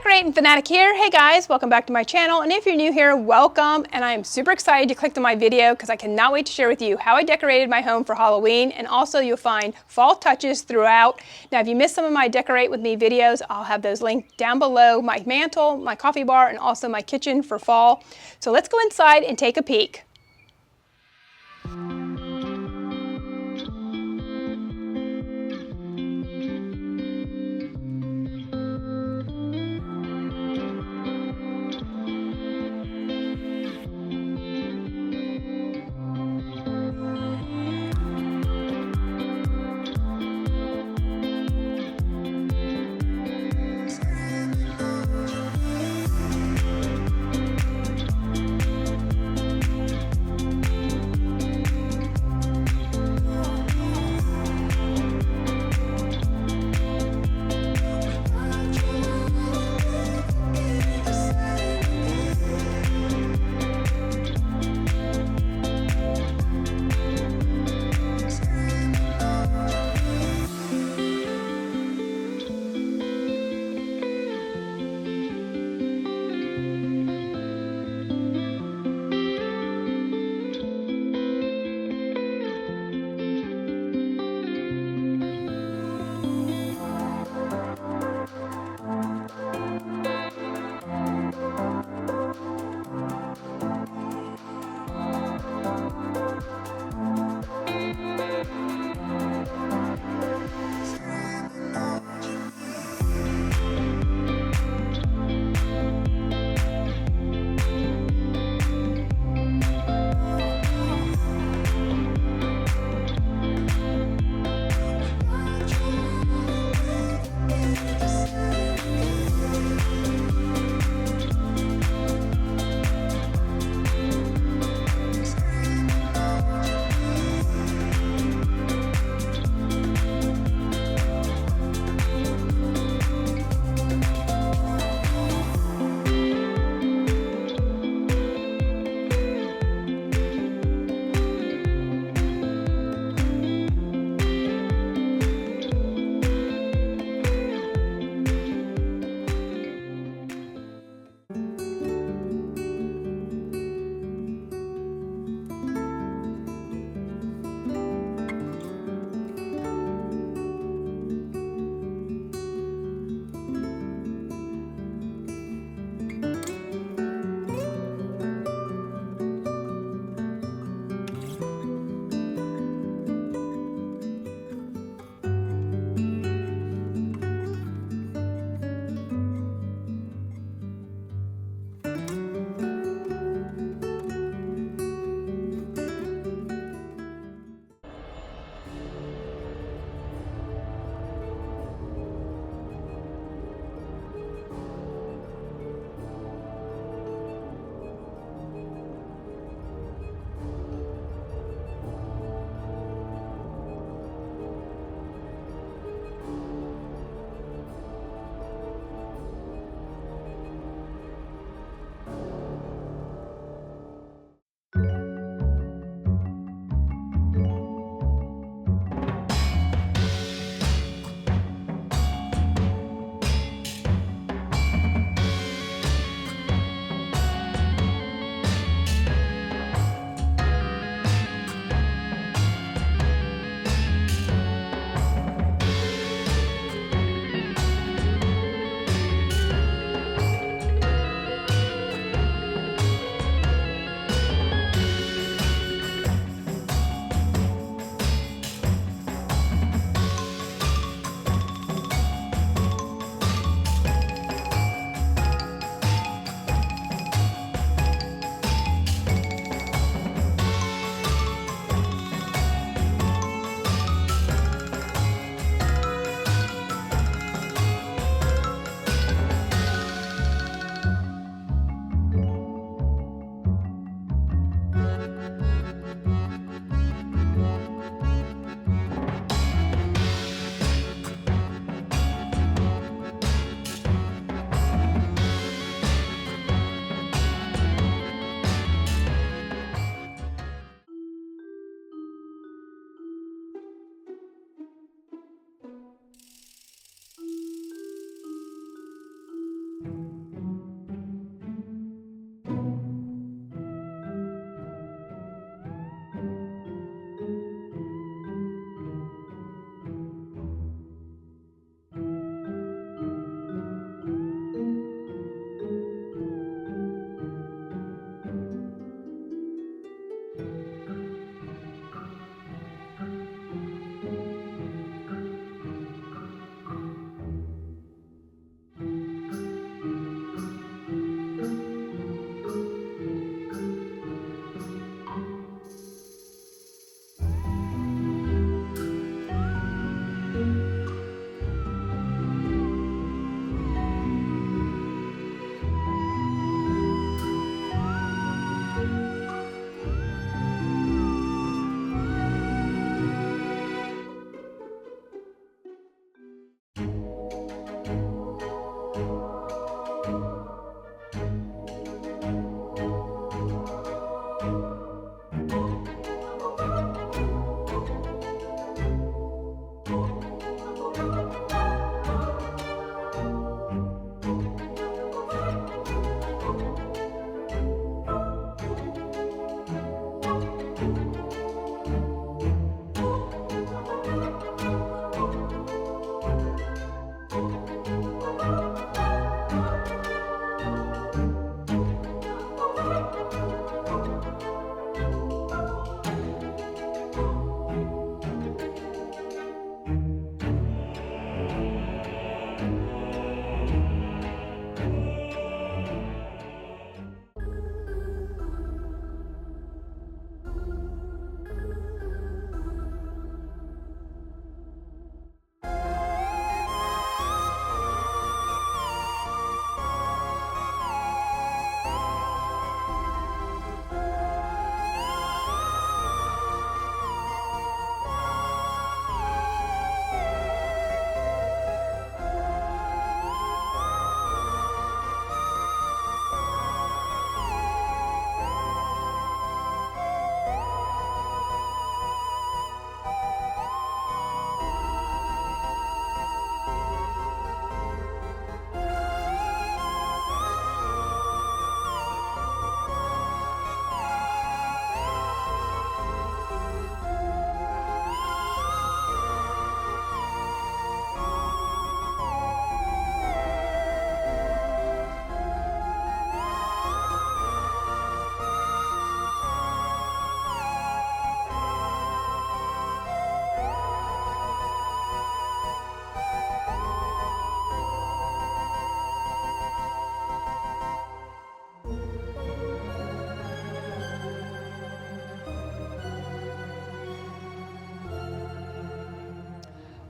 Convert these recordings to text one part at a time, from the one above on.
Decorating Fanatic here. Hey guys, welcome back to my channel, and if you're new here, welcome. And I am super excited you clicked on my video because I cannot wait to share with you how I decorated my home for Halloween, and also you'll find fall touches throughout. Now if you missed some of my Decorate With Me videos, I'll have those linked down below: my mantle, my coffee bar, and also my kitchen for fall. So let's go inside and take a peek.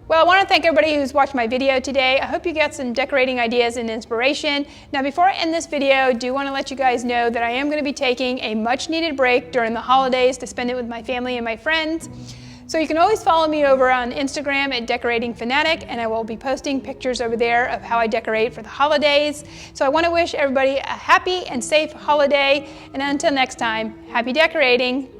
Well, I want to thank everybody who's watched my video today. I hope you get some decorating ideas and inspiration. Now, before I end this video, I do want to let you guys know that I am going to be taking a much needed break during the holidays to spend it with my family and my friends. So you can always follow me over on Instagram at decoratingfanatic, and I will be posting pictures over there of how I decorate for the holidays. So I want to wish everybody a happy and safe holiday, and until next time, happy decorating.